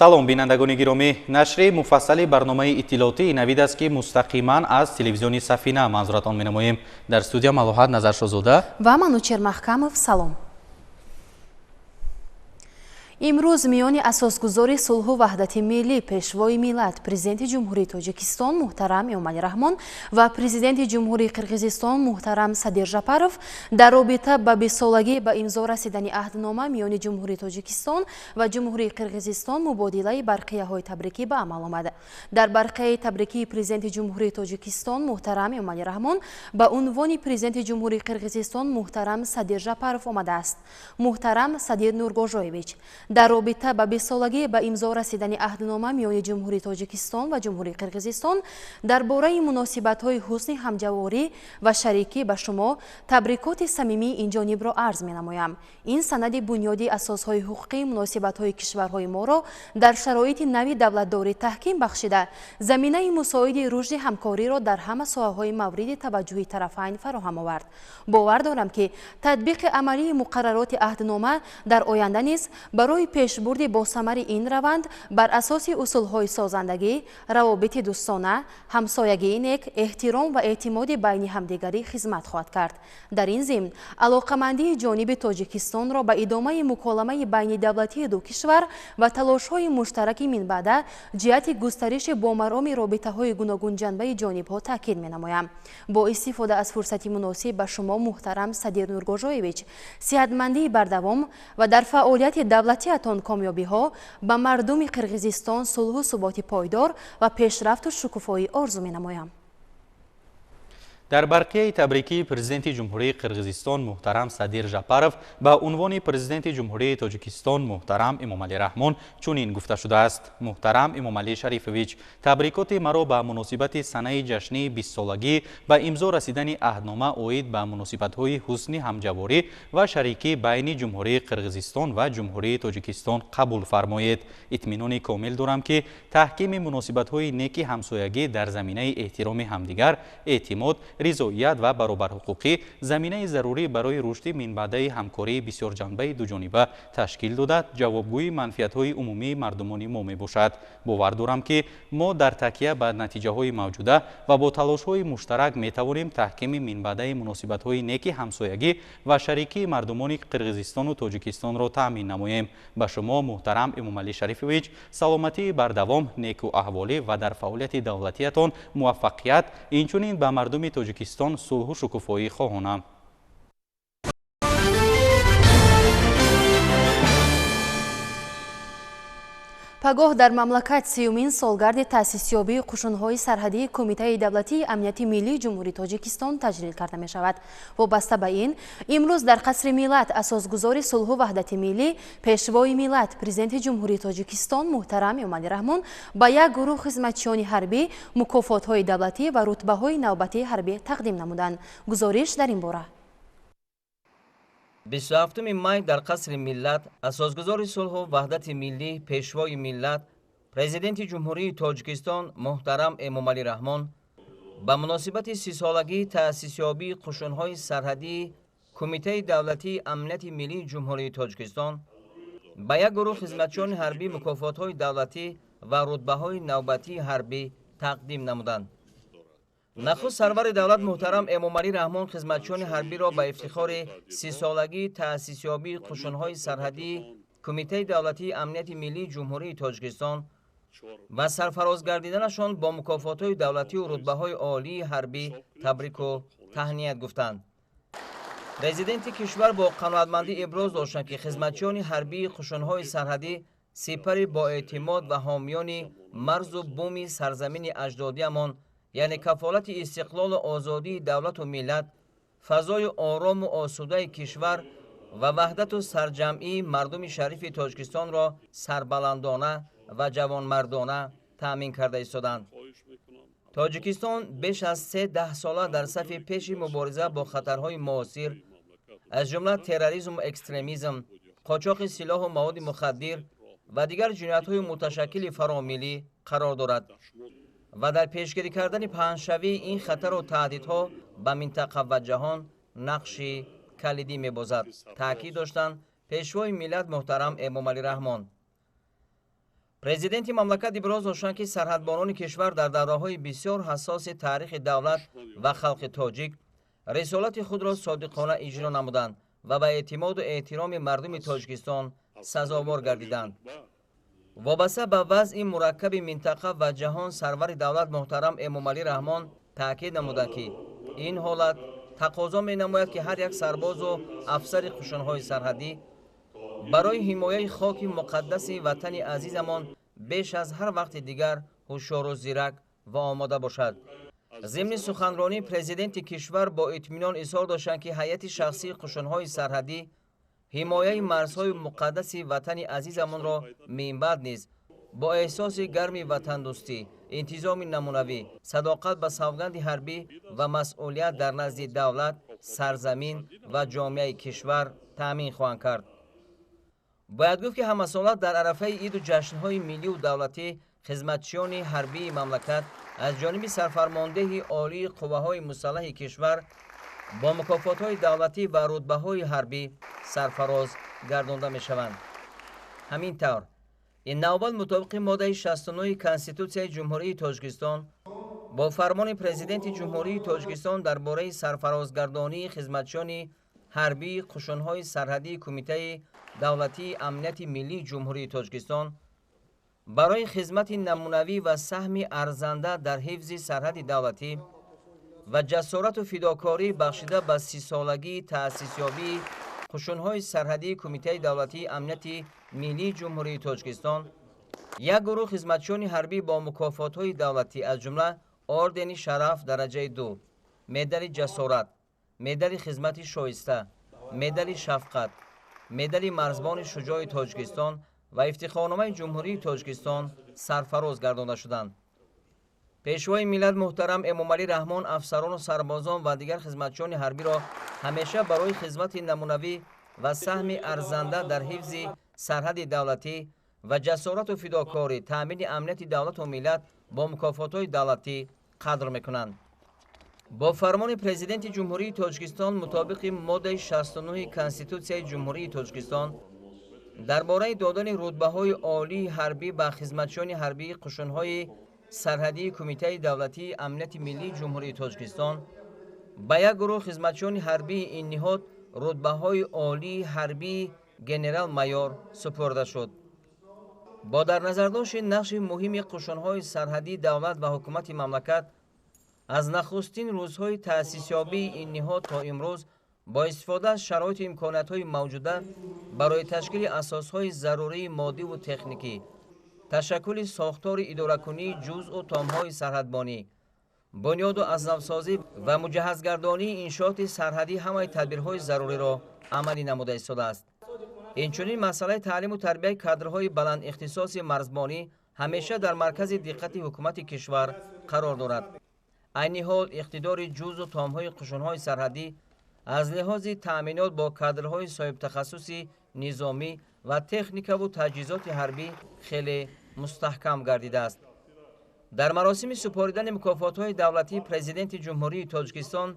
салом бинандагони гиромӣ, нашри муфассали барномаи иттилоотӣ ин навид аст ки мустақиман аз телевизиони Сафина манзуратон менамоем. Дар студия Малоҳат Назаршозода ва Манучер Маҳкамов. Салом. имрӯз миёни асосгузори сулҳу ваҳдати миллӣ, пешвои миллат, президенти ҷумҳурии Тоҷикистон муҳтарам Эмомалӣ Раҳмон ва президенти ҷумҳурии Қирғизистон муҳтарам Садир Жапаров дар робита ба бисолагӣ ба имзо расидани аҳднома миёни ҷумҳурии Тоҷикистон ва ҷумҳурии Қирғизистон мубодилаи барқияҳои табрикӣ ба амал омад. Дар барқияи табрикии президенти ҷумҳурии Тоҷикистон муҳтарам Эмомалӣ Раҳмон ба унвони президенти ҷумҳурии Қирғизистон муҳтарам Садир Жапаров омадааст. Муҳтарам Садир Нургожоевич, дар робита ба бисолагӣ ба имзо расидани аҳднома миёни ҷумҳурии Тоҷикистон ва ҷумҳурии Қирғизистон дар бораи муносибатҳои ҳусни ҳамҷаворӣ ва шарикӣ ба шумо табрикоти самимии инҷонибро арз менамоям. Ин санади бунёди асосҳои ҳуқуқии муносибатҳои кишварҳои моро дар шароити нави давлатдорӣ таҳким бахшида, заминаи мусоиди рушди ҳамкориро дар ҳама соҳаҳои мавриди таваҷҷуҳи тарафайн фароҳам овард. бовар дорам ки татбиқи амалии муқаррароти аҳднома дар оянда низ барои пешбурди босамари ин раванд бар асоси усулҳои созандагӣ, равобити дӯстона, ҳамсоягии нек, эҳтиром ва эътимоди байни ҳамдигарӣ хизмат хоҳад кард. Дар ин зимн алоқамандии ҷониби Тоҷикистонро ба идомаи муколамаи байнидавлатии ду кишвар ва талошҳои муштараки минбаъда ҷиҳати густариши бомароми робитаҳои гуногунҷанбаи ҷонибҳо таъкид менамоям. Бо истифода аз фурсати муносиб ба шумо муҳтарам Садир Нургожоевич, сиҳатмандии бардавом ва дар фаъолияти давлати комёбиҳо ба мардуми Қирғизистон сулҳу суботи пойдор ва пешрафту шукуфоӣ орзу менамоям. дар барқияи табрикии президенти ҷумҳурии Қирғизистон муҳтарам Садир Жапаров ба унвони президенти ҷумҳурии Тоҷикистон муҳтарам Эмомалӣ Раҳмон чунин гуфта шудааст: муҳтарам Эмомалӣ Шарифович, табрикоти маро ба муносибати санаи ҷашнии 20-солагӣ ба имзо расидани аҳднома оид ба муносибатҳои ҳусни ҳамҷаворӣ ва шарикӣ байни ҷумҳурии Қирғизистон ва ҷумҳурии Тоҷикистон қабул фармоед. итминони комил дорам ки таҳкими муносибатҳои неки ҳамсоягӣ дар заминаи эҳтироми ҳамдигар, эътимод, ризоият ва баробарҳуқуқӣ заминаи зарурӣ барои рушди минбаъдаи ҳамкории бисёрҷанбаи дуҷониба ташкил дода ҷавобгӯи манфиатҳои умумии мардумони мо мебошад. бовар дорам ки мо дар такя ба натиҷаҳои мавҷуда ва бо талошҳои муштарак метавонем таҳкими минбаъдаи муносибатҳои неки ҳамсоягӣ ва шарикии мардумони Қирғизистону Тоҷикистонро таъмин намоем. ба шумо муҳтарам Эмомалӣ Шарифович, саломатии бардавом, неку аҳволӣ ва дар фаъолияти давлатиятон муваффақият, инчунин ба мардуми Тоҷикистон сулҳу шукуфоӣ хоҳонам. пагоҳ дар мамлакат 30-мин солгарди таъсисёбии қушунҳои сарҳадии Кумитаи давлатии амнияти миллии ҷумҳурии Тоҷикистон таҷлил карда мешавад. вобаста ба ин, имрӯз дар қасри миллат асосгузори сулҳу ваҳдати миллӣ, пешвои миллат, президенти ҷумҳурии Тоҷикистон муҳтарам Эмомалӣ Раҳмон ба як гурӯҳ хизматчиёни ҳарбӣ мукофотҳои давлатӣ ва рутбаҳои навбатии ҳарбӣ тақдим намуданд. гузориш дар ин бора. 27 май дар қасри миллат асосгузори сулҳу ваҳдати миллӣ, пешвои миллат, президенти ҷумҳурии Тоҷикистон муҳтарам Эмомалӣ Раҳмон ба муносибати 30-солагии таъсисёбии қушунҳои сарҳадии Кумитаи давлатии амнияти миллии ҷумҳурии Тоҷикистон ба як гурӯҳ хизматчиёни ҳарбӣ мукофотҳои давлатӣ ва рутбаҳои навбатии ҳарбӣ тақдим намуданд. нахуст сарвари давлат муҳтарам Эмомалӣ Раҳмон хизматчиёни ҳарбиро ба ифтихори 30-солагии таъсисёбии қушунҳои сарҳадии Кумитаи давлатии амнияти миллии ҷумҳурии Тоҷикистон ва сарфароз гардиданашон бо мукофотҳои давлатию рутбаҳои олии ҳарбӣ табрику таҳният гуфтанд. президенти кишвар бо қаноатмандӣ иброз доштанд ки хизматчиёни ҳарбии қушунҳои сарҳадӣ сипари боэътимод ва ҳомиёни марзу буми сарзамини аҷдодиамон, яъне кафолати истиқлолу озодии давлату миллат, фазои орому осудаи кишвар ва ваҳдату сарҷамъии мардуми шарифи Тоҷикистонро сарбаландона ва ҷавонмардона таъмин карда истоданд. Тоҷикистон беш аз 3 даҳсола дар сафи пеши мубориза бо хатарҳои муосир, аз ҷумла терроризму экстремизм, қочоқи силоҳу маводи мухаддир ва дигар ҷиноятҳои муташаккили фаромилӣ қарор дорад ва дар пешгирӣ кардани паҳншавии ин хатару таҳдидҳо ба минтақа ва ҷаҳон нақши калидӣ мебозад, таъкид доштанд пешвои миллат муҳтарам Эмомалӣ Раҳмон. президенти мамлакат иброз доштанд ки сарҳадбонони кишвар дар давраҳои бисёр ҳассоси таърихи давлат ва халқи тоҷик рисолати худро содиқона иҷро намуданд ва ба эътимоду эҳтироми мардуми Тоҷикистон сазовор гардиданд. вобаста ба вазъи мураккаби минтақа ва ҷаҳон сарвари давлат муҳтарам Эмомалӣ Раҳмон таъкид намуданд ки ин ҳолат тақозо менамояд ки ҳар як сарбозу афсари қушунҳои сарҳадӣ барои ҳимояи хоки муқаддаси ватани азизамон беш аз ҳар вақти дигар ҳушёру зирак ва омода бошад. зимни суханронӣ президенти кишвар бо итминон изҳор доштанд ки ҳайати шахсии қушунҳои сарҳадӣ ҳимояи марзҳои муқаддаси ватани азизамонро минбаъд низ бо эҳсоси гарми ватандӯстӣ, интизоми намунавӣ, садоқат ба савганди ҳарбӣ ва масъулият дар назди давлат, сарзамин ва ҷомеаи кишвар таъмин хоҳанд кард. бояд гуфт ки ҳамасола дар арафаи иду ҷашнҳои миллию давлатӣ хизматчиёни ҳарбии мамлакат аз ҷониби сарфармондеҳи олии қувваҳои мусаллаҳи кишвар бо мукофотҳои давлатӣ ва рутбаҳои ҳарбӣ сарфароз гардонда мешаванд. ҳамин тавр ин навбат мутобиқи моддаи 69 Конститутсияи Ҷумҳурии Тоҷикистон бо фармони президенти Ҷумҳурии Тоҷикистон дар бораи сарфарозгардонии хизматчиёни ҳарбии қушунҳои сарҳадии Кумитаи давлатии амнияти миллии Ҷумҳурии Тоҷикистон барои хизмати намунавӣ ва саҳми арзанда дар ҳифзи сарҳади давлатӣ ва ҷасорату фидокорӣ бахшида ба 30-солагии таъсисёбии қушунҳои сарҳадии Кумитаи давлатии амнияти миллии Ҷумҳурии Тоҷикистон як гурӯҳ хизматчиёни ҳарбӣ бо мукофотҳои давлатӣ аз ҷумла ордени шараф дараҷаи 2, медали ҷасорат, медали хизмати шоиста, медали шафқат, медали марзбони шуҷои Тоҷикистон ва ифтихорномаи Ҷумҳурии Тоҷикистон сарфароз гардонда шуданд. пешвои миллат муҳтарам Эмомалӣ Раҳмон афсарону сарбозон ва дигар хизматчиёни ҳарбиро ҳамеша барои хизмати намунавӣ ва саҳми арзанда дар ҳифзи сарҳади давлатӣ ва ҷасорату фидокорӣ таъмини амнияти давлату миллат бо мукофотҳои давлатӣ қадр мекунанд. бо фармони президенти Ҷумҳурии Тоҷикистон мутобиқи моддаи 69 Конститутсияи Ҷумҳурии Тоҷикистон дар бораи додани рутбаҳои олии ҳарбӣ ба хизматчиёни ҳарбии қушунҳои сарҳадии Кумитаи давлатии амнияти миллии Ҷумҳурии Тоҷикистон ба як гурӯҳ хизматчиёни ҳарбии ин ниҳод рутбаҳои олии ҳарбии генерал-майор супурда шуд. бо дар назардошти нақши муҳими қушунҳои сарҳадии давлат ва ҳукумати мамлакат аз нахустин рӯзҳои таъсисёбии ин ниҳод то имрӯз бо истифода аз шароиту имкониятҳои мавҷуда барои ташкили асосҳои зарурии моддиву техникӣ, ташаккули сохтори идоракунии ҷузъу томҳои сарҳадбонӣ, бунёду азнавсозӣ ва муҷаҳҳазгардонии иншооти сарҳадӣ ҳамаи тадбирҳои заруриро амалӣ намуда истодааст. инчунин масъалаи таълиму тарбияи кадрҳои баландихтисоси марзбонӣ ҳамеша дар маркази диққати ҳукумати кишвар қарор дорад. айни ҳол иқтидори ҷузъу томҳои қушунҳои сарҳадӣ аз лиҳози таъминот бо кадрҳои соҳибтахассуси низомӣ ва техникаву таҷҳизоти ҳарбӣ хеле мустаҳкам гардидааст. дар маросими супоридани мукофотҳои давлатӣ президенти Ҷумҳурии Тоҷикистон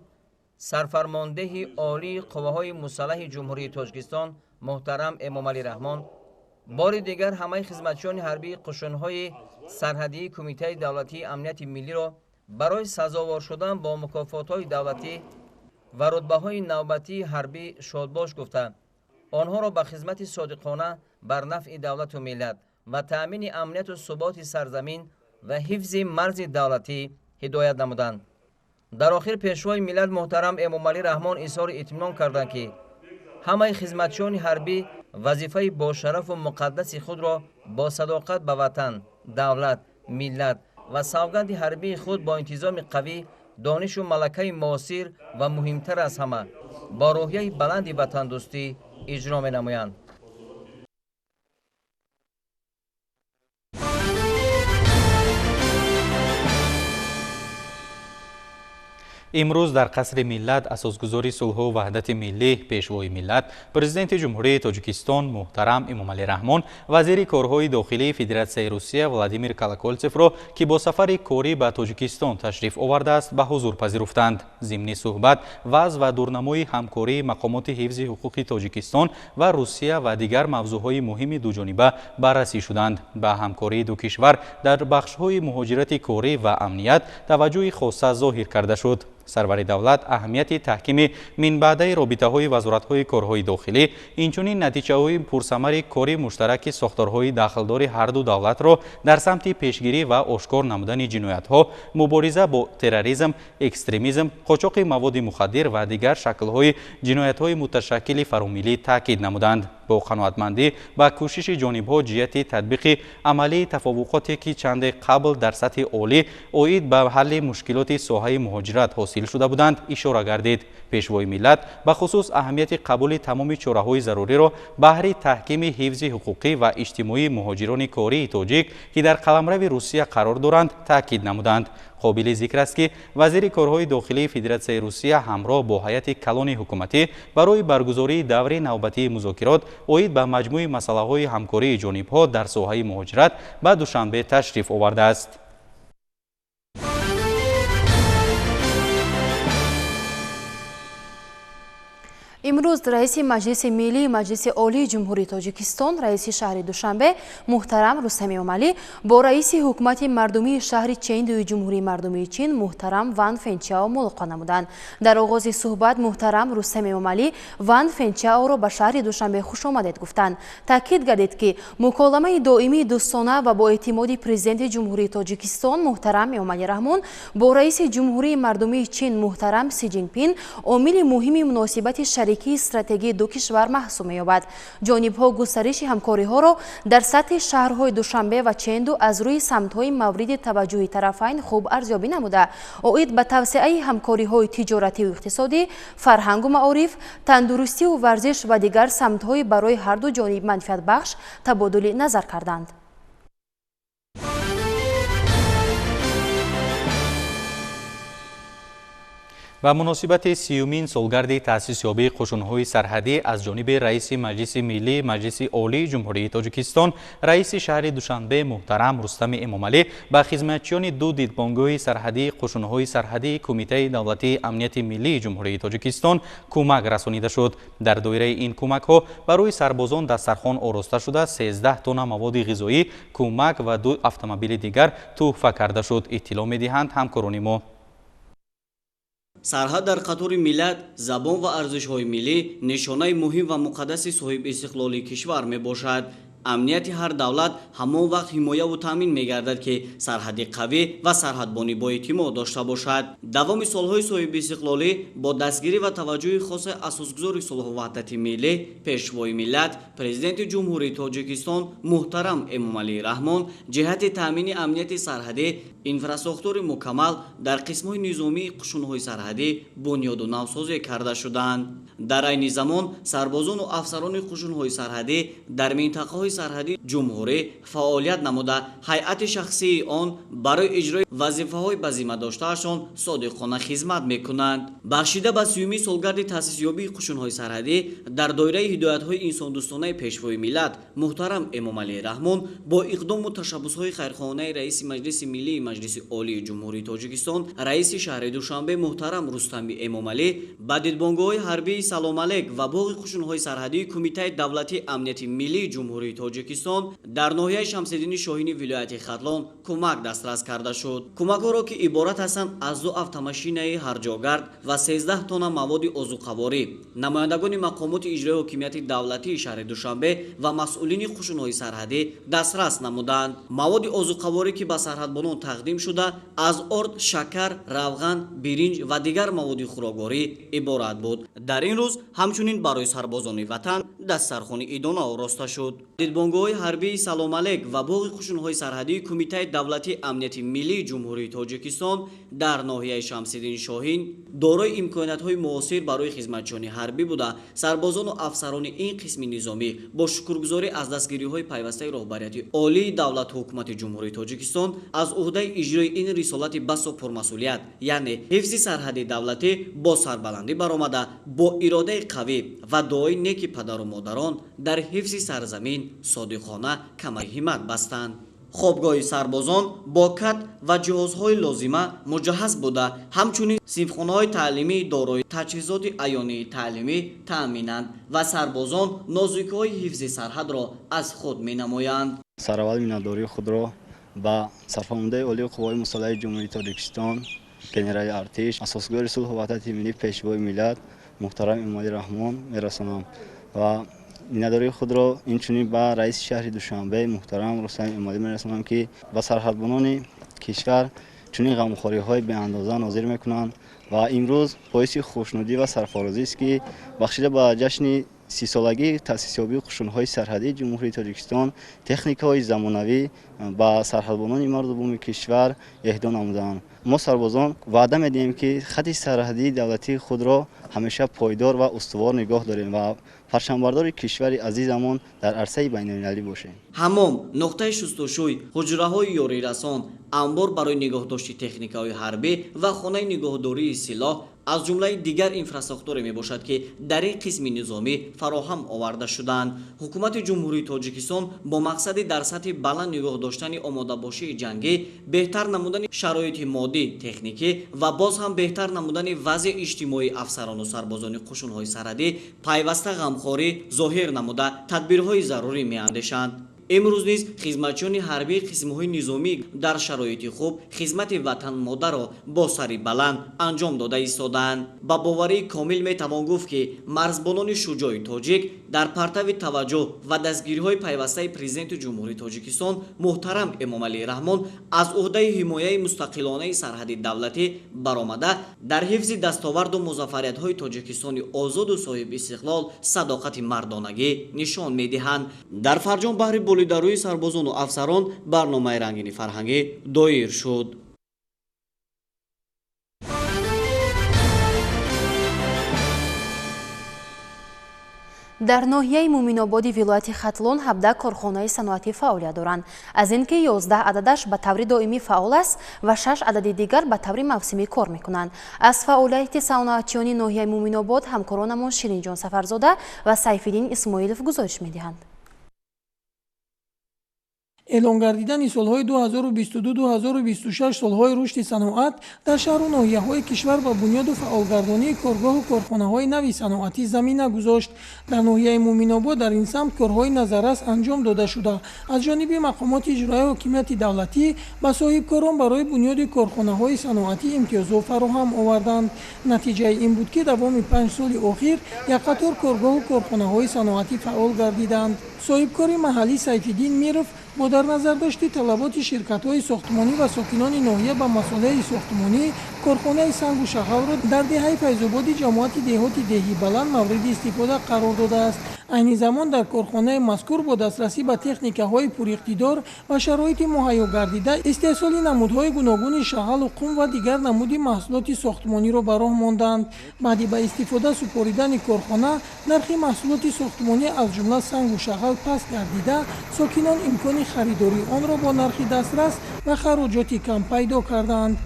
сарфармондеҳи олии қувваҳои мусаллаҳи Ҷумҳурии Тоҷикистон муҳтарам Эмомалӣ Раҳмон бори дигар ҳамаи хизматчиёни ҳарбии қушунҳои сарҳадии Кумитаи давлатии амнияти миллиро барои сазовор шудан бо мукофотҳои давлатӣ ва рутбаҳои навбатии ҳарбӣ шодбош гуфта, онҳоро ба хизмати содиқона бар нафъи давлату миллат ва таъмини амнияту суботи сарзамин ва ҳифзи марзи давлатӣ ҳидоят намуданд. дар охир пешвои миллат муҳтарам Эмомалӣ Раҳмон изҳори итминон карданд ки ҳамаи хизматчиёни ҳарбӣ вазифаи бошарафу муқаддаси худро бо садоқат ба ватан, давлат, миллат ва савганди ҳарбии худ бо интизоми қавӣ, донишу малакаи муосир ва муҳимтар аз ҳама бо рӯҳияи баланди ватандӯстӣ иҷро менамоянд. امروز در قصر ملت اساسگزاری صلح و وحدت ملی پیشوای ملت پرزیدنت جمهوری تاجیکستان محترم امامعلی رحمون وزیر کارهای داخلی فدراسیای روسیه ولادیمیر کالاکولتسف را که با سفر کاری به تاجیکستان تشریف آورده است به حضور پذیرفتند. ضمن صحبت وضع و دورنمای همکاری مقامات حفظ حقوق تاجیکستان و روسیه و دیگر موضوعهای مهم دوجانبه بررسی شدند. به همکاری دو کشور در بخش‌های مهاجرت کاری و امنیت توجه خاصه ظاهر کرده شد. سرور دولت اهمیت تحکیم منبعدی رابطه‌های وزارت‌های کارهای داخلی اینچنین نتیجه‌های پرثمر کاری مشترک ساختارهای داخلدار هر دو دولت را در سمت پیشگیری و آشکار نمودن جنایت‌ها، مبارزه با تروریسم، اکستریمیسم، قاچاق مواد مخدر و دیگر شکل‌های جنایت‌های متشکل فرامیلی تاکید نمودند. با قناعتمندی و کوشش جانب‌ها جهت تطبیق عملی تفاوتاتی که چند قبل در سطح عالی اوید به حل مشکلات ساحه مهاجرت حاصل شده بودند اشاره گردید. پیشوای ملت به خصوص اهمیت قبول تمام چاره‌های ضروری را بهره تحکیم حفظ حقوقی و اجتماعی مهاجران کاری تاجیک که در قلمرو روسیه قرار دارند تاکید نمودند. قابل ذکر است که وزیر کارهای داخلی فدراسیای روسیه همراه با هیئت کلان حکومتی برای برگزاری دور نوبتی مذاکرات اوید به مجموع مسائل همکاری جانب‌ها در ساحه مهاجرت به دوشنبه تشریف آورده است. امروز رئیس مجلس ملی مجلس عالی جمهوری تاجیکستان رئیس شهر دوشنبه محترم رستم امامعلی با رئیس حکومت مردمی شهر چندوی جمهوری مردمی چین محترم وان فنچاو ملاقات نمودند. در آغاز صحبت محترم رستم امامعلی وان فنچاو را به شهر دوشنبه خوش آمدید گفتند. تاکید گردید که مکالمه دائمی دوستانه و با اعتماد پرزیدنت جمهوری تاجیکستان محترم امامعلی رحمون با رئیس جمهوری مردمی چین محترم سی جین پین عامل مهمی مناسبت شریک استراتژی دو کشور محسوب می‌یابد. جانب‌ها گسترش همکاری‌ها را در سطح شهرهای دوشنبه و چندو از روی سمت‌های مورد توجه طرفین خوب ارزیابی نموده اوید به توسعه همکاری‌های تجارتی و اقتصادی، فرهنگ و معارف، تندرستی و ورزش و دیگر سمت‌های برای هر دو جانب منفعت بخش تبادل نظر کردند. و مناسبت سیومین سالگرد تأسیس یابی قشون‌های سرحدی از جانب رئیس مجلس ملی مجلس عالی جمهوری تاجیکستان رئیس شهر دوشنبه محترم رستم امامعلی به خدمتچیان دو دیدبانگاه سرحدی قشون‌های سرحدی کمیته دولتی امنیت ملی جمهوری تاجیکستان کمک رسانیده شد. در دایره این کمک‌ها برای سربازان دسترخوان آراسته شده 13 تن مواد غذایی کمک و 2 اتومبیل دیگر تحفه کرده شد. اطلاع می‌دهند همکاران ما. سرحد در قطور ملت، زبان و ارزش‌های ملی نشانه مهم و مقدس صاحب استقلالی کشور می باشد. امنیت هر دولت همان وقت حمایه و تامین می‌گردد که سرحد قوی و سرحدبانی با اعتماد داشته باشد. دوام سالهای صاحب استقلالی با دستگیری و توجه خاص اساسگزار صلح و وحدت ملی پیشوای ملت پرزیدنت جمهوری تاجیکستان محترم امامعلی رحمون جهت تامین امنیت سرحدی اینفراستراکتور مکمل در قسم‌های نظامی قشون‌های سرحدی بنیاد و نوسازی کرده شدند. در عین زمان سربازان و افسران قشون‌های سرحدی در منطقه‌های سرحدی جمهوری فعالیت نموده هیئت شخصی آن برای اجرای وظیفه‌های به ذمه داشته‌شان صادقانه خدمت می‌کنند. بخشیده به سیومین سالگرد تأسیس یابی قشون‌های سرحدی در دایره هدایت‌های انسان دوستانه پیشوای ملت محترم امامعلی رحمون با اقدام و تشبس‌های خیرخواهانه رئیس مجلس ملی مجلس عالی جمهوری تاجیکستان رئیس شهر دوشنبه محترم رستم امامعلی به دیدبانگاه حربی سلام علیک و باغ قشون‌های سرحدی کمیته دولتی امنیت ملی جمهوری تاجیکستان در ناحیه شمس‌الدین شاهینی ولایت ختلان کمک دسترس کرده شد. کمک‌ها را که عبارت هستند از 2 اتومبیل هرجاگرد و 13 تن مواد عضوقواری نمایندگان مقامات اجرایی حکومت دولتی شهر دوشنبه و مسئولین قشون‌های سرحدی دسترس نمودند. مواد عضوقواری که به سرحدبانان تقدیم شده از آرد، شکر، روغن، برنج و دیگر مواد خوراکواری عبارت بود. در این روز همچنین برای سربازان وطن дастархони идона ороста шуд. Дидбонгоҳои ҳарбии Салом алек ва боғи қушунҳои сарҳадии Кумитаи давлатии амнияти миллии ҷумҳурии Тоҷикистон дар ноҳияи Шамсиддин Шоҳин дорои имкониятҳои муосир барои хизматчиёни ҳарбӣ буда, сарбозону афсарони ин қисми низомӣ бо шукргузорӣ аз дастгириҳои пайвастаи роҳбарияти олии давлату ҳукумати ҷумҳурии Тоҷикистон аз уҳдаи иҷрои ин рисолати басо пурмасъулият, яъне ҳифзи сарҳади давлатӣ бо сарбаландӣ баромада, бо иродаи қавӣ ва дуои неки падару модарон дар ҳифзи сарзамин содиқона камаи ҳиммат бастанд. хобгоҳи сарбозон бо кат ва ҷиҳозҳои лозима муҷаҳҳаз буда, ҳамчунин синфхонаҳои таълимии дорои таҷҳизоти аёнии таълимӣ таъминанд ва сарбозон нозукиҳои ҳифзи сарҳадро аз худ менамоянд. сараввал миннатдории худро ба сарфармондаи олии қувваҳои мусаллаҳаи ҷумҳурии Тоҷикистон, генерали артиш, асосгори сулҳу ваҳдати миллӣ, пешвои миллат муҳтарам Эмомалӣ Раҳмон мерасонам ва миннатдории худро инчунин ба раиси шаҳри Душанбе муҳтарам Рустам Эмомалӣ мерасонам, ки ба сарҳадбонони кишвар чунин ғамхориҳои беандоза нозир мекунанд ва имрӯз боиси хушнудӣ ва сарфарозист, ки бахшида ба ҷашни 30-солагии таъсисёбии қушунҳои сарҳадии ҷумҳурии Тоҷикистон техникаҳои замонавӣ ба сарҳадбонони марду буми кишвар эҳдо намуданд. мо сарбозон ваъда медиҳем, ки хати сарҳадии давлатии худро ҳамеша пойдор ва устувор нигоҳ дорем ва парчамбардори кишвари азизамон дар арсаи байналмилалӣ бошем. ҳамом, нуқтаи шустушӯй, ҳуҷраҳои ёрирасон, амбор барои нигоҳдошти техникаҳои ҳарбӣ ва хонаи нигоҳдории силоҳ аз ҷумлаи дигар инфраструктуре мебошад, ки дар ин қисми низомӣ фароҳам оварда шуданд. ҳукумати ҷумҳурии Тоҷикистон бо мақсади дар сатҳи баланд нигоҳ доштани омодабошии ҷангӣ, беҳтар намудани шароити моддӣ, техникӣ ва боз ҳам беҳтар намудани вазъи иҷтимоии афсарону сарбозони қушунҳои сарҳадӣ пайваста ғамхорӣ зоҳир намуда тадбирҳои зарурӣ меандешанд. имрӯз низ хизматчиёни ҳарбии қисмҳои низомӣ дар шароити хуб хизмати ватан модаро бо сари баланд анҷом дода истодаанд. ба боварии комил метавон гуфт, ки марзбонони шуҷои тоҷик дар партави таваҷҷӯҳ ва дастгириҳои пайвастаи президенти ҷумҳурии Тоҷикистон муҳтарам Эмомалӣ Раҳмон аз уҳдаи ҳимояи мустақилонаи сарҳади давлатӣ баромада, дар ҳифзи дастоварду музаффариятҳои Тоҷикистони озоду соҳибистиқлол садоқати мардонагӣ нишон медиҳанд. дар Фарҷон баҳри болидаруи сарбозону афсарон барномаи рангини фарҳангӣ доир шуд. дар ноҳияи Муминободи вилояти Хатлон 17 корхонаи саноатӣ фаъолият доранд. аз ин ки 11 ададаш ба таври доимӣ фаъол аст ва 6 адади дигар ба таври мавсимӣ кор мекунанд. аз фаъолияти саноатчиёни ноҳияи Муминобод ҳамкоронамон Ширинҷон Сафарзода ва Сайфиддин Исмоилов гузориш медиҳанд. эълон гардидани солҳои 2022-2026 солҳои рушди саноат дар шаҳру ноҳияҳои кишвар ба бунёду фаъолгардонии коргоҳу корхонаҳои нави саноатӣ замина гузошт. дар ноҳияи Муминобод дар ин самт корҳои назаррас анҷом дода шуда, аз ҷониби мақомоти иҷроии ҳокимияти давлатӣ ба соҳибкорон барои бунёди корхонаҳои саноатӣ имтиёзҳо фароҳам оварданд. натиҷаи ин буд, ки давоми 5 соли охир як қатор коргоҳу корхонаҳои саноатӣ фаъол гардиданд. соҳибкори маҳаллӣ Сайфиддин Миров бо дар назардошти талаботи ширкатҳои сохтмонӣ ва сокинони ноҳия ба масъулияи сохтмонӣ корхонаи сангу шағалро дар деҳаи Файзободи ҷамоати деҳоти Деҳи Баланд мавриди истифода қарор додааст. айни замон дар корхонаи мазкур бо дастрасӣ ба техникаҳои пуриқтидор ва шароити муҳайё гардида истеҳсоли намудҳои гуногуни шағалу қум ва дигар намуди маҳсулоти сохтмониро ба роҳ монданд. баъди ба истифода супоридани корхона нархи маҳсулоти сохтмонӣ аз ҷумла сангу шағал паст гардида, сокинон имкони харидории онро бо нархи дастрас ва хароҷоти кам пайдо карданд.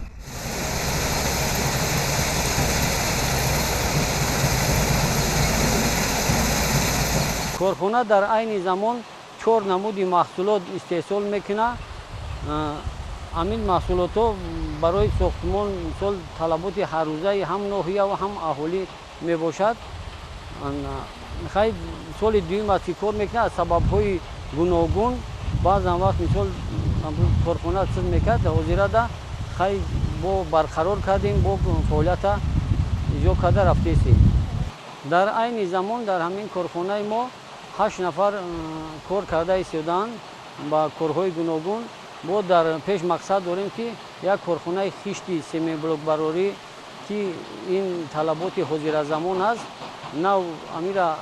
корхона дар айни замон 4 намуди маҳсулот истеҳсол мекунад. амин маҳсулотҳо барои сохтмон мисол талаботи ҳаррӯзаи ҳам ноҳия ва ҳам аҳолӣ мебошад. хай соли дуюм аст ки кор мекунад аз сабабҳои гуногун. баъзан вақт мисол корхона чиз мекард, ҳозирада хай бо барқарор кардем, бо фаъолията иҷро карда рафтесем. дар айни замон дар ҳамин корхонаи мо 8 нафар кор карда истодаанд ба корҳои гуногун. бо дар пеш мақсад дорем, ки як корхонаи хишти семиблокбарорӣ, ки ин талаботи ҳозиразамон аст, нав амира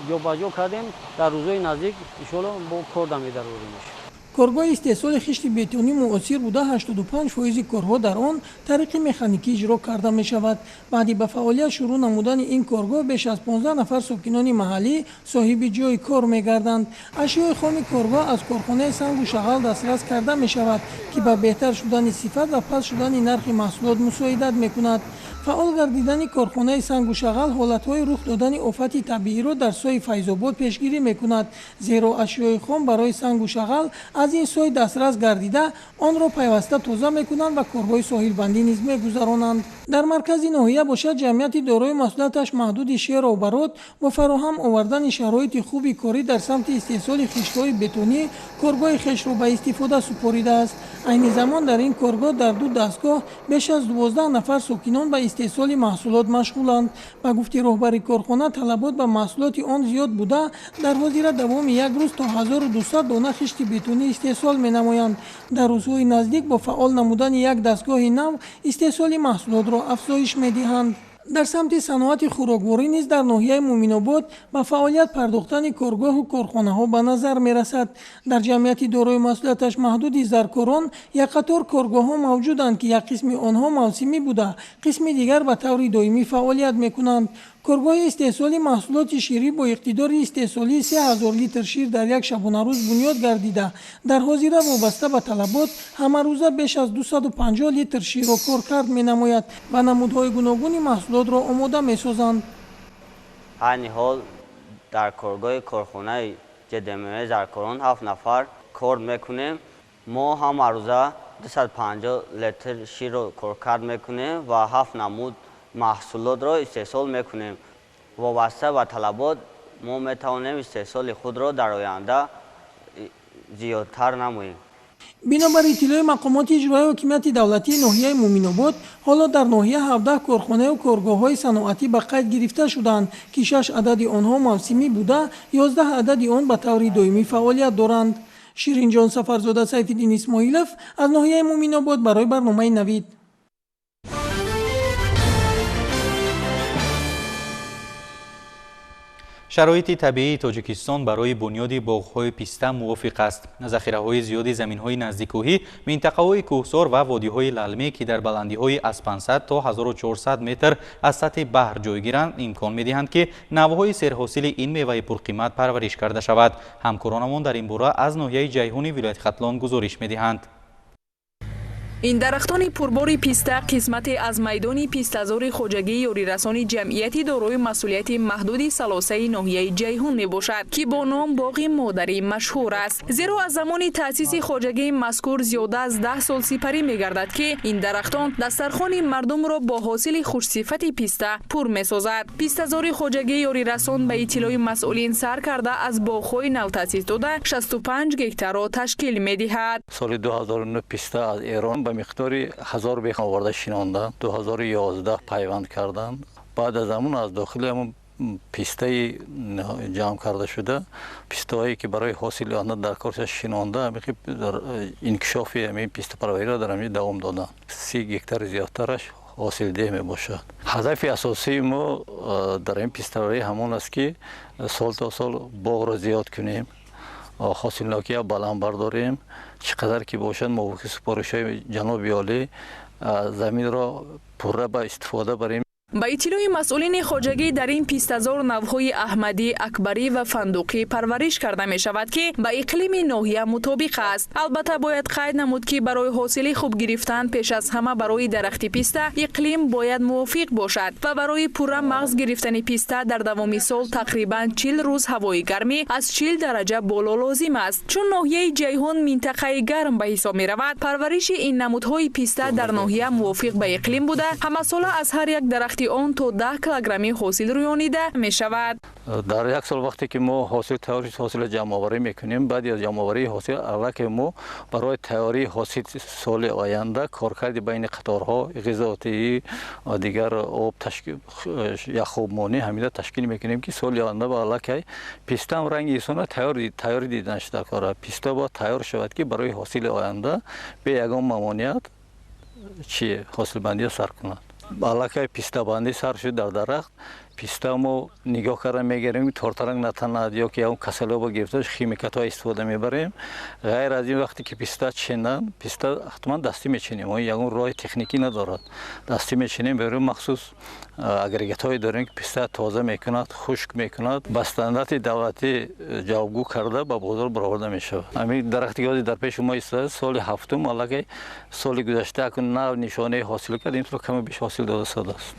ҷобаҷо кардем. дар рӯзҳои наздик иншоалло бо кор дамеда рӯ мешавад. коргоҳи истеҳсоли хишти бетонӣ муосир буда 85% корҳо дар он тариқи механикӣ иҷро карда мешавад. баъди ба фаъолият шурӯъ намудани ин коргоҳ беш аз 15 нафар сокинони маҳаллӣ соҳиби ҷойи кор мегарданд. ашёи хоми коргоҳ аз корхонаи сангу шағал дастрас карда мешавад ки ба беҳтар шудани сифат ва паст шудани нархи маҳсулот мусоидат мекунад. фаъол гардидани корхонаи сангу шағал ҳолатҳои рух додани офати табииро дар соҳи файзобод пешгирӣ мекунад, зеро ашёи хом барои сангу шағал аз ин соҳи дастрас гардида онро пайваста тоза мекунанд ва корҳои соҳилбандӣ низ мегузаронанд. дар маркази ноҳия бошад ҷамъияти дорои масъулияташ маҳдуди шеробарот бо фароҳам овардани шароити хуби корӣ дар самти истеҳсоли хиштҳои бетонӣ коргоҳи хешро ба истифода супоридааст. айни замон дар ин коргоҳ дар ду дастгоҳ беш аз 12 нафар сокинон ба истеҳсоли маҳсулот машғуланд. ба гуфти роҳбари корхона талабот ба маҳсулоти он зиёд буда дар ҳозира давоми як рӯз то 1200 дона хишти бетонӣ истеҳсол менамоянд. дар рӯзҳои наздик бо фаъол намудани як дастгоҳи нав истеҳсоли маҳсулотро афзоиш медиҳанд. дар самти саноати хӯрокворӣ низ дар ноҳияи муъминобод ба фаъолият пардохтани коргоҳу корхонаҳо ба назар мерасад. дар ҷамъияти дорои масъулияташ маҳдуди заркорон як қатор коргоҳҳо мавҷуданд ки як қисми онҳо мавсимӣ буда, қисми дигар ба таври доимӣ фаъолият мекунанд. коргоҳи истеҳсоли маҳсулоти ширӣ бо иқтидори истеҳсолии 3000 литр шир дар як шабонарӯз бунёд гардида дар ҳозира вобаста ба талабот ҳамарӯза беш аз 250 литр ширро коркард менамояд ва намудҳои гуногуни маҳсулотро омода месозанд. айни ҳол дар коргоҳи корхонаи ҷдмаи заркорон 7 нафар кор мекунем. мо ҳамарӯза 250 литр ширро коркард мекунем ва 7 намуд маҳсулотро истеҳсол мекунем. вобаста ба талабот мо метавонем истеҳсоли худро дар оянда зиёдтар намоем. бинобар иттилои мақомоти иҷроии ҳокимияти давлатии ноҳияи муъминобод ҳоло дар ноҳия 17 корхонаю коргоҳҳои саноатӣ ба қайд гирифта шуданд ки 6 адади онҳо мавсимӣ буда 11 адади он ба таври доимӣ фаъолият доранд. ширинҷон сафарзода, Сайфиддин Исмоилов аз ноҳияи муъминобод барои барномаи Навид. шароити табиии тоҷикистон барои бунёди боғҳои писта мувофиқ аст. захираҳои зиёди заминҳои наздиккӯҳӣ, минтақаҳои кӯҳсор ва водиҳои лалмӣ ки дар баландиҳои аз 500 то 1400 метр аз сатҳи баҳр ҷойгиранд, имкон медиҳанд ки навъҳои серҳосили ин меваи пурқимат парвариш карда шавад. ҳамкоронамон дар ин бора аз ноҳияи ҷайҳуни вилояти Хатлон гузориш медиҳанд. ин дарахтони пурбори писта қисмате аз майдони пистазори хоҷагии ёрирасони ҷамъияти дорои масъулияти маҳдуди салосаи ноҳияи ҷайҳун мебошад ки бо ном боғи модарӣ машҳур аст. зеро аз замони таъсиси хоҷагии мазкур зиёда аз 10 сол сипарӣ мегардад ки ин дарахтон дастархони мардумро бо ҳосили хушсифати писта пур месозад. пистазори хоҷагии ёрирасон ба иттилои масъулин сар карда аз боғҳои нав таъсис дода 65 гектарро ташкил медиҳад. соли 2009 писта аз эрон ба миқдори 1000 бех оварда шинонда 2011 пайванд карданд. баъд аз амун аз дохили ҳамон пистаи ҷамъ карда шуда пистаҳое ки барои ҳосили онҳо дар корша шинонда инкишофи ҳамин пистапарвариро дар ҳамин давом доданд. 30 гектар зиёдтараш ҳосилдеҳ мебошад. ҳадафи асосии мо дар ин пистапарварӣ ҳамон аст ки сол то сол боғро зиёд кунем, ҳосилнокия баланд бардорем, чӣ қадар ки бошад мувофиқи супоришҳои ҷаноби олӣ заминро пурра ба истифода барем. ба иттилои масъулини хоҷагӣ дар ин пистазор навъҳои аҳмадӣ, акбарӣ ва фандуқӣ парвариш карда мешавад ки ба иқлими ноҳия мутобиқ аст. албатта бояд қайд намуд ки барои ҳосили хуб гирифтан пеш аз ҳама барои дарахти писта иқлим бояд мувофиқ бошад ва барои пурра мағз гирифтани писта дар давоми сол тақрибан 40 рӯз ҳавои гармӣ аз 40 дараҷа боло лозим аст. чун ноҳияи ҷайҳун минтақаи гарм ба ҳисоб меравад, парвариши ин намудҳои писта дар ноҳия мувофиқ ба иқлим буда ҳамасола аз ҳар як дарахти он то 10 килограмми ҳосил рӯёнида мешавад. дар як сол вақте ки мо ҳосил ҷамъоварӣ мекунем, баъди аз ҷамъоварии ҳосил аллакай мо барои тайёрии ҳосил соли оянда коркарди байни qaторҳо ғизоотии дигар об яхобмонӣ ҳамида ташкил мекунем ки соли оянда ба аллакай пистам ранги инсона тайёрӣ дидан шуда кора. писта бояд тайёр шавад ки барои ҳосили оянда бе ягон мамоният ҳосилбандия сар кунад. аллакай пистабандӣ сар шуд дар дарахт, писта мо нигоҳ карда мегирем тортаранг натанад ё ки ягон касалоба гирифташ химикатҳо истифода мебарем. ғайр аз ин вақте ки писта чиндан писта ҳатман дастӣ мечинем мо ягон роҳи техникӣ надорад дастӣ мечинем берӯ махсус агрегатҳое дорем ки писта тоза мекунад хушк мекунад ба стандарти давлатӣ ҷавобгӯ карда ба бозор бароварда мешавад. Ҳамин дарахти гози дар пеши мо истода соли ҳафтум аллакай соли гузашта акун нав нишонаи ҳосил кард имсол каме биш ҳосил дода шудааст.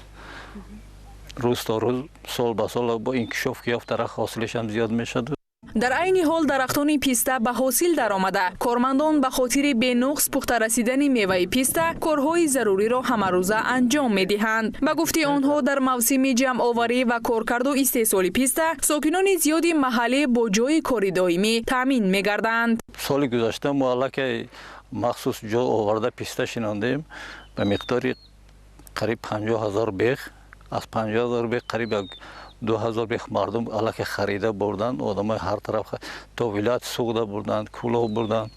рӯз то рӯз сол ба сол бо инкишоф ки ёфт дарахт ҳосилаш ҳам зиёд мешавад. дар айни ҳол дарахтони писта ба ҳосил даромада кормандон ба хотири бенуқс пухта расидани меваи писта корҳои заруриро ҳамарӯза анҷом медиҳанд. Ба гуфти онҳо дар мавсими ҷамъоварӣ ва коркарду истеҳсоли писта сокинони зиёди маҳаллӣ бо ҷои кори доимӣ таъмин мегарданд. соли гузашта мо аллакай махсус ҷо оварда писта шинондем ба миқдори қариб 50,000 беғ аз 50,000 беғ қариб 2,000 беғ мардум аллакай харида бурданд одамои ҳар тараф то вилоят суғда бурданд кӯлоҳ бурданд.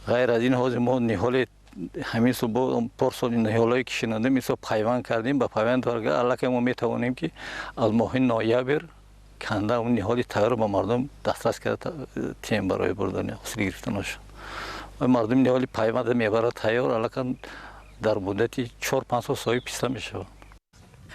ғайр аз ин ҳозир мо ниҳоли ҳамин сол бо порсол ниҳолое ки шинондем инсо пайванд кардем ба пайванд варга аллакай мо метавонем ки аз моҳи ноябр канда он ниҳоли тайёр ба мардум дастрас карда тем барои бурдани ҳосили гирифтан шуд. мардум ниҳоли пайванда мебарад тайёр аллакай дар муддати 4-5 сол соҳиби писта мешавад.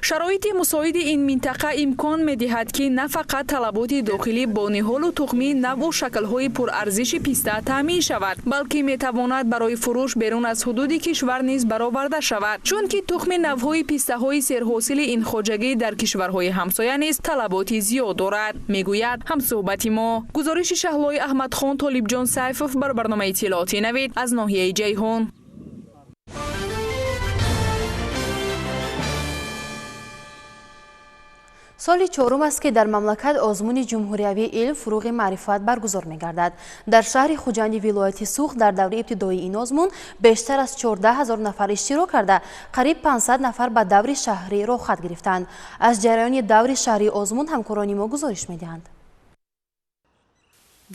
шароити мусоиди ин минтақа имкон медиҳад ки на фақат талаботи дохилӣ бо ниҳолу тухмӣ наву шаклҳои пурарзиши писта таъмин шавад балки метавонад барои фурӯш берун аз ҳудуди кишвар низ бароварда шавад чунки тухми навъҳои пистаҳои серҳосили ин хоҷагӣ дар кишварҳои ҳамсоя низ талаботи зиёд дорад, мегӯяд ҳамсӯҳбати мо. гузориши шаҳлои аҳмадхон Толибҷон Сайфов бар барномаи иттилооти Навид аз ноҳияи Ҷайҳун. соли чорум аст ки дар мамлакат озмуни ҷумҳуриявии илм фурӯғи маърифат баргузор мегардад. дар шаҳри хуҷанди вилояти Сух дар даври ибтидоии ин озмун бештар аз 14,000 нафар иштирок карда қариб 500 нафар ба даври шаҳрӣ рохат гирифтанд. аз ҷараёни даври шаҳри озмун ҳамкорони мо гузориш медиҳанд.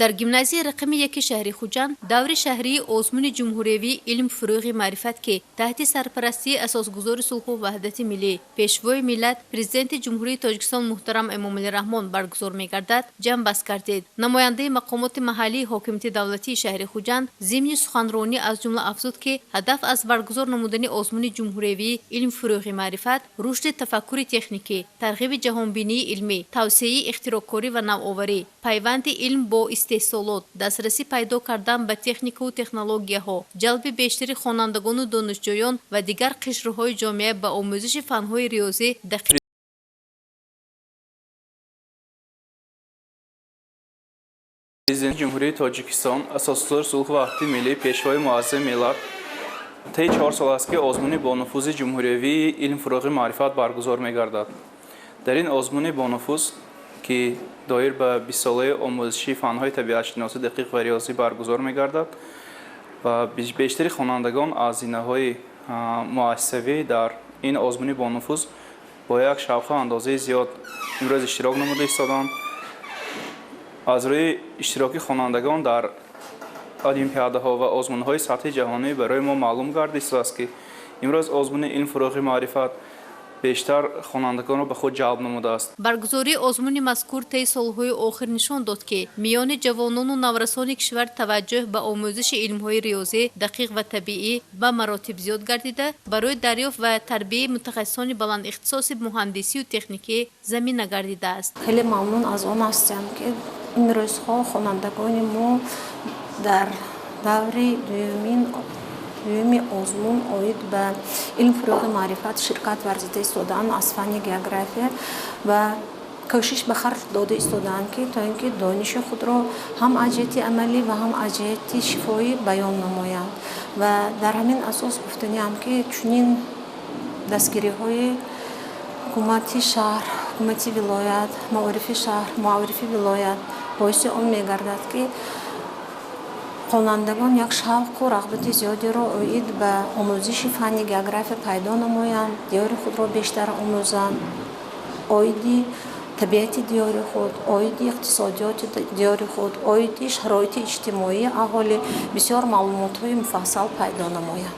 дар гимназияи рақами 1 шаҳри Хуҷанд даври шаҳрии озмуни ҷумҳуриявии илм фурӯғи маърифат ки таҳти сарпарастии асосгузори сулҳу ваҳдати миллӣ пешвои миллат президенти ҷумҳурии Тоҷикистон муҳтарам Эмомалӣ Раҳмон баргузор мегардад ҷамъбаст гардид. намояндаи мақомоти маҳаллии ҳокимияти давлатии шаҳри Хуҷанд зимни суханронӣ аз ҷумла афзуд ки ҳадаф аз баргузор намудани озмуни ҷумҳуриявии илм фурӯғи маърифат рушди тафаккури техникӣ, тарғиби ҷаҳонбинии илмӣ, тавсеяи ихтироъкорӣ ва навъоварӣ, пайванди илм бо истеҳсолот, дастрасӣ пайдо кардан ба техникаву технологияҳо, ҷалби бештари хонандагону донишҷӯён ва дигар қишрҳои ҷомеа ба омӯзиши фанҳои риёзӣ дақиқ. Президент ҷумҳурии Тоҷикистон асосгузори сулҳу ваҳдати миллӣ пешвои муаззами миллат таи 4 сол аст ки озмуни бонуфузи ҷумҳуриявии илм фурӯғи маърифат баргузор мегардад. дар ин озмуни бонуфуз ки доир ба 20 солаи омӯзиши фанҳои табиатшиносӣ дақиқ ва риёзӣ баргузор мегардад ва бештари хонандагон аз зинаҳои муассисавӣ дар ин озмуни бонуфуз бо як шавқу андозаи зиёд имрӯз иштирок намуда истоданд. аз рӯи иштироки хонандагон дар олимпиадаҳо ва озмунҳои сатҳи ҷаҳонӣ барои мо маълум гардидааст ки имрӯз озмуни илм фурӯғи маърифат бештар хонандагонро ба худ ҷалб намудааст. баргузории озмуни мазкур таи солҳои охир нишон дод ки миёни ҷавонону наврасони кишвар таваҷҷӯҳ ба омӯзиши илмҳои риёзӣ дақиқ ва табиӣ ба маротиб зиёд гардида барои дарёфт ва тарбияи мутахассисони баландихтисоси муҳандисию техникӣ замина гардидааст. хеле мамнун аз он ҳастем ки ин рӯзҳо хонандагони мо дар даври дуюми озмун оид ба илм фурӯғи маърифат ширкат варзида истодаанд аз фанни география ва кӯшиш ба харҷ дода истодаанд ки то ин ки дониши худро ҳам аз ҷиҳати амалӣ ва ҳам аз ҷиҳати шифоӣ баён намоянд ва дар ҳамин асос гуфтаниам ки чунин дастгириҳои ҳукумати шаҳр, ҳукумати вилоят, маорифи шаҳр, муаврифи вилоят боиси он мегардад ки хонандагон як шавқу рағбати зиёдеро оид ба омӯзиши фанни география пайдо намоянд, диёри худро бештар омӯзанд, оиди табиати диёри худ, оиди иқтисодиёти диёри худ, оиди шароити иҷтимоии аҳолӣ бисёр маълумотҳои муфассал пайдо намоянд.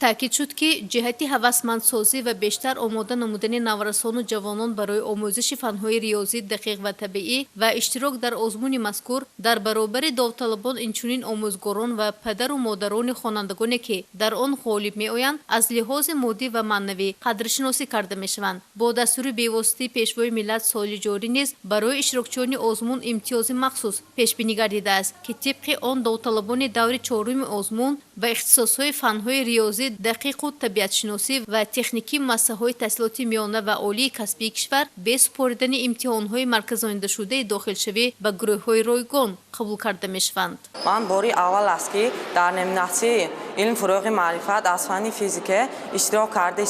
таъкид шуд ки ҷиҳати ҳавасмандсозӣ ва бештар омода намудани наврасону ҷавонон барои омӯзиши фанҳои риёзӣ дақиқ ва табиӣ ва иштирок дар озмуни мазкур дар баробари довталабон инчунин омӯзгорон ва падару модарони хонандагоне ки дар он ғолиб меоянд аз лиҳози моддӣ ва маънавӣ қадршиносӣ карда мешаванд. Бо дастури бевоситаи пешвои миллат соли ҷорӣ низ барои иштирокчиёни озмун имтиёзи махсус пешбинӣ гардидааст ки тибқи он довталабони даври чоруми озмун ба ихтисосҳои фанҳои риёзӣ, дақиқу табиатшиносӣ ва техникӣ массаҳои таҳсилоти миёна ва олии касбии кишвар бе супоридани имтиҳонҳои марказонидашудаи дохилшавӣ ба гурӯҳҳои ройгон қабул карда мешаванд. ман бори аввал аст ки дар номинатсияи илм фурӯғи маърифат аз фанни физика иштирок карда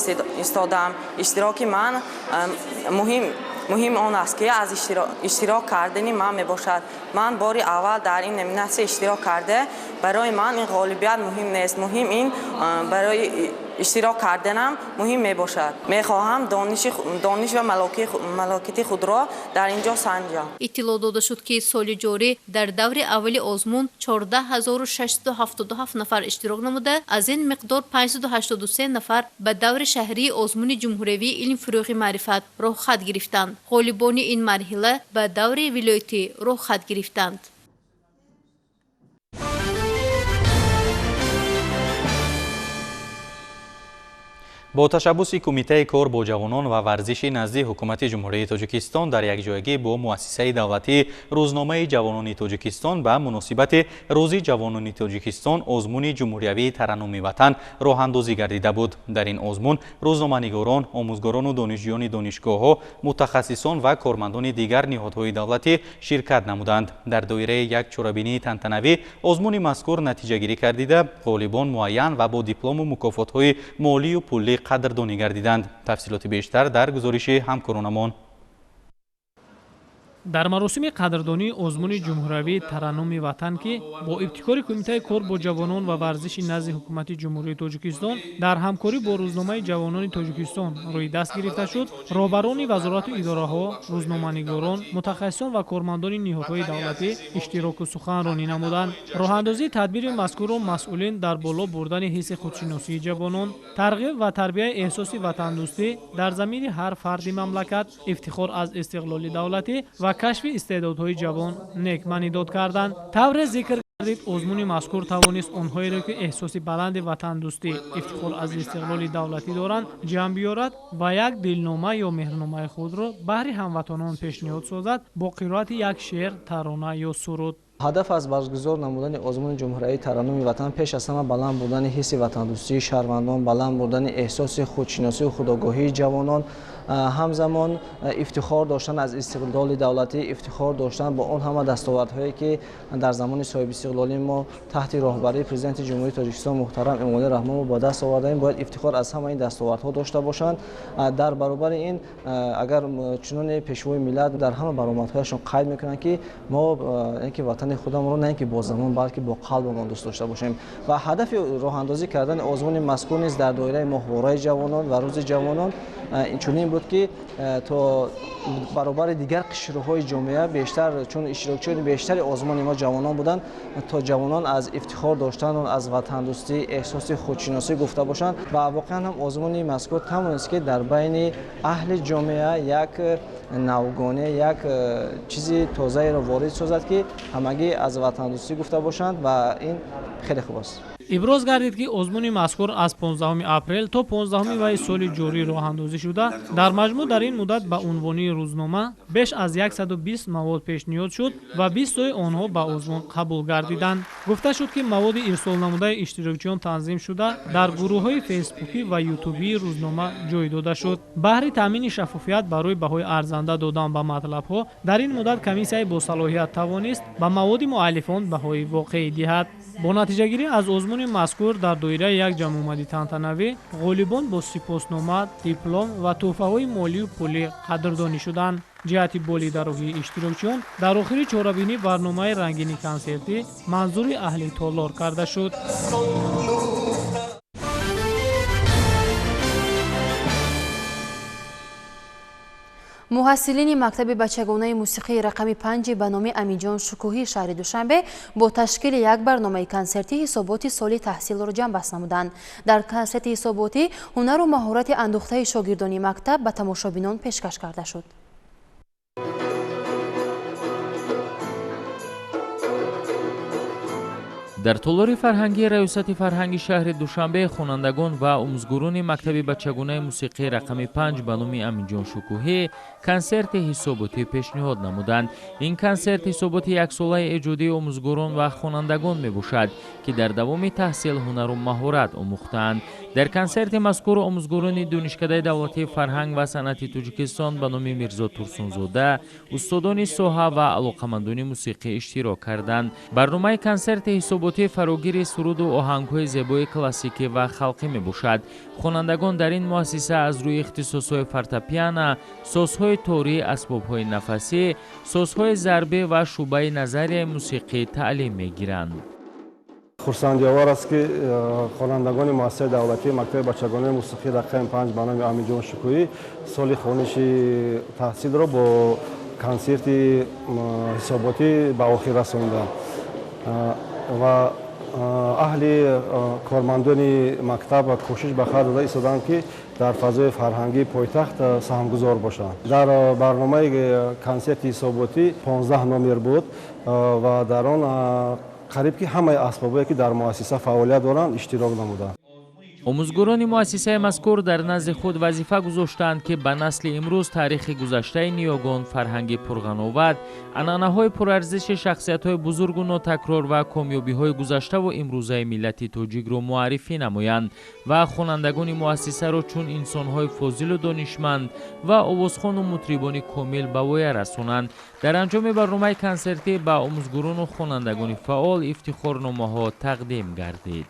истодам. иштироки ман муҳим он аст ки аз иштирок кардани ман мебошад. ман бори аввал дар ин номинатсия иштирок карда, барои ман ин ғолибият муҳим нест. муҳим ин барои иштирок карданам муҳим мебошад. мехоҳам дониш ва малокити худро дар ин ҷо санҷам. иттилоъ дода шуд ки соли ҷорӣ дар даври аввали озмун 14677 нафар иштирок намуда, аз ин миқдор 583 нафар ба даври шаҳрии озмуни ҷумҳуриявии илм фурӯғи маърифат роҳхат гирифтанд. ғолибони ин марҳила ба даври вилоятӣ роҳхат гирифтанд. бо ташаббуси кумитаи кор бо ҷавонон ва варзиши назди ҳукумати ҷумҳурии тоҷикистон дар якҷоягӣ бо муассисаи давлатии рӯзномаи ҷавонони тоҷикистон ба муносибати рӯзи ҷавонони тоҷикистон озмуни ҷумҳуриявии тараннуми ватан роҳандозӣ гардида буд. дар ин озмун рӯзноманигорон, омӯзгорону донишҷӯёни донишгоҳҳо, мутахассисон ва кормандони дигар ниҳодҳои давлатӣ ширкат намуданд. дар доираи як чорабинии тантанавӣ озмуни мазкур натиҷагирӣ гардида, ғолибон муайян ва бо диплому мукофотҳои молию пуллӣ қадрдонӣ гардиданд. тафсилоти бештар дар гузориши ҳамкоронамон. дар маросими қадрдонии озмуни ҷумҳуриявии тараннуми ватан ки бо ибтикори кумитаи кор бо ҷавонон ва варзиши назди ҳукумати ҷумҳурии тоҷикистон дар ҳамкорӣ бо рӯзномаи ҷавонони тоҷикистон рӯи даст гирифта шуд, роҳбарони вазорату идораҳо, рӯзноманигорон, мутахассисон ва кормандони ниҳодҳои давлатӣ иштироку суханронӣ намуданд. роҳандозии тадбири мазкурро масъулин дар боло бурдани ҳисси худшиносии ҷавонон, тарғиб ва тарбияи эҳсоси ватандӯстӣ дар замини ҳар фарди мамлакат, ифтихор аз истиқлоли давлатӣ ва кашфи истеъдодҳои ҷавон нек маънидод карданд. тавре зикр гардид, озмуни мазкур тавонист онҳоеро ки эҳсоси баланди ватандӯстӣ, ифтихор аз истиқлоли давлатӣ доранд, ҷамъ биёрад ва як дилнома ё меҳрномаи худро баҳри ҳамватанон пешниҳод созад бо қироати як шеър, тарона ё суруд. ҳадаф аз баргузор намудани озмуни ҷумҳуриявии тараннуми ватан пеш аз ҳама баланд бурдани ҳисси ватандӯстии шаҳрвандон, баланд бурдани эҳсоси худшиносию худогоҳии ҷавонон, ҳамзамон ифтихор доштан аз истиқлоли давлатӣ, ифтихор доштан бо он ҳама дастовардҳое ки дар замони соҳибистиқлолӣ мо таҳти роҳбарии президенти ҷумҳурии тоҷикистон муҳтарам эмомалӣ раҳмон ба даст овардаем. бояд ифтихор аз ҳама ин дастовардҳо дошта бошанд. дар баробари ин агар чуноне пешвои миллат дар ҳама баромадҳояшон қайд мекунанд ки мо ки ватани худамонро не ки бо замон, балки бо қалбмон дӯст дошта бошем. ва ҳадафи роҳандозӣ кардани озмуни мазкур низ дар доираи моҳвораи ҷавонон ва рӯзи ҷавонон инчунин буд ки то баробари дигар қишрҳои ҷомеа бештар, чун иштирокчиёни бештари озмуни мо ҷавонон буданд, то ҷавонон аз ифтихор доштан, аз ватандӯстӣ, эҳсоси худшиносӣ гуфта бошанд. ва воқеан ҳам озмуни мазкур тавонист ки дар байни аҳли ҷомеа як навгоне, як чизи тозаеро ворид созад ки ҳамагӣ аз ватандӯстӣ гуфта бошанд ва ин хеле хуб аст. иброз гардид ки озмуни мазкур аз 15 апрел то 15 майи соли ҷорӣ роҳандозӣ шуда, дар маҷмӯъ дар ин муддат ба унвони рӯзнома беш аз 120 мавод пешниҳод шуд ва 20 онҳо ба озмун қабул гардиданд. гуфта шуд ки маводи ирсолнамудаи иштирокчиён танзим шуда дар гурӯҳҳои фейсбукӣ ва ютубии рӯзнома ҷой дода шуд. баҳри таъмини шаффофият барои баҳои арзанда додан ба матлабҳо, дар ин муддат комиссияи босалоҳият тавонист ба маводи муаллифон баҳои воқеӣ диҳад. бо натиҷагирӣ аз озмуни мазкур дар доираи як ҷамъомади тантанавӣ, ғолибон бо сипоснома, диплом ва тӯҳфаҳои молию пуллӣ қадрдонӣ шуданд. ҷиҳати болидароҳии иштирокчиён дар охири чорабинӣ барномаи рангини консертӣ манзури аҳли толор карда шуд. муҳассилини мактаби бачагонаи мусиқии рақами 5 ба номи Аминҷон Шукӯҳӣ шаҳри Душанбе бо ташкили як барномаи консерти ҳисоботи соли таҳсилро ҷамъбаст намуданд. Дар консерти ҳисоботӣ ҳунару маҳорати андӯхтаи шогирдони мактаб ба тамошобинон пешкаш карда шуд. дар толори фарҳангии раёсати фарҳанги шаҳри Душанбе хонандагон ва омӯзгурони мактаби бачагонаи мусиқии рақами 5 ба номи Аминҷон Шукӯҳӣ консерти ҳисоботӣ пешниҳод намуданд. ин консерт ҳисоботи яксолаи эҷодии омӯзгурон ва хонандагон мебошад ки дар давоми таҳсил ҳунару маҳорат омӯхтаанд. дар консерти мазкур омӯзгурони донишкадаи давлатии фарҳанг ва санъати Тоҷикистон ба номи Мирзо Турсунзода, устодони соҳа ва алоқамандони мусиқӣ иштирок карданд. барномаи консерти ҳисоботӣ фарогири суруду оҳангҳои зебои классикӣ ва халқӣ мебошад. хонандагон дар ин муассиса аз рӯи ихтисосҳои фортепиано, созҳои торӣ, асбобҳои нафасӣ, созҳои зарбӣ ва шӯъбаи назарияи мусиқӣ таълим мегиранд. хурсандиовар аст ки хонандагони муассисаи давлатии мактаби бачагонаи мусиқии рақами 5 ба номи Аминҷон Шукӯҳӣ соли хониши таҳсилро бо консерти ҳисоботӣ ба охир расонида ва аҳли кормандони мактаб кӯшиш ба харҷ дода истоданд ки дар фазои фарҳангии пойтахт саҳмгузор бошанд. дар барномаи консерти ҳисоботӣ 15 номер буд ва дар он қариб ки ҳамаи асбобое ки дар муассиса фаъолият доранд иштирок намуданд. омӯзгурони муассисаи мазкур дар назди худ вазифа гузоштанд ки ба насли имрӯз таърихи гузаштаи ниёгон, фарҳанги пурғановат, анъанаҳои пурарзиши шахсиятҳои бузургу нотакрор ва комёбиҳои гузаштаву имрӯзаи миллати тоҷикро муаррифӣ намоянд ва хонандагони муассисаро чун инсонҳои фозилу донишманд ва овозхону мутрибони комил ба воя расонанд. дар анҷоми барномаи консертӣ ба омӯзгурону хонандагони фаъол ифтихорномаҳо тақдим гардид.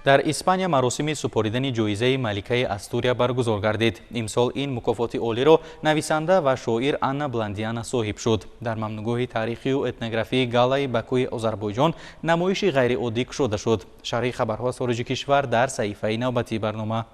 дар Испания маросими супоридани ҷоизаи Маликаи Астурия баргузор гардид. имсол ин мукофоти олиро нависанда ва шоир Анна Бландиана соҳиб шуд. дар мамнӯгоҳи таърихию этнографии Галаи Бакуи Озарбойҷон намоиши ғайриоддӣ кушода шуд. шарҳи хабарҳои хориҷи кишвар дар саҳифаи навбатии барнома.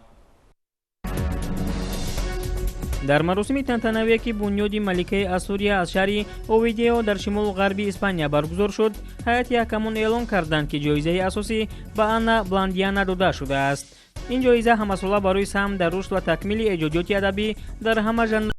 дар маросими тантанавие ки бунёди Маликаи Астурия аз шаҳри Овидио дар шимолу ғарби Испания баргузор шуд, ҳайати ҳакамон эълон карданд ки ҷоизаи асосӣ ба Анна Бландиана дода шудааст. ин ҷоиза ҳамасола барои саҳм дар рушд ва такмили эҷодиёти адабӣ дар ҳама жанр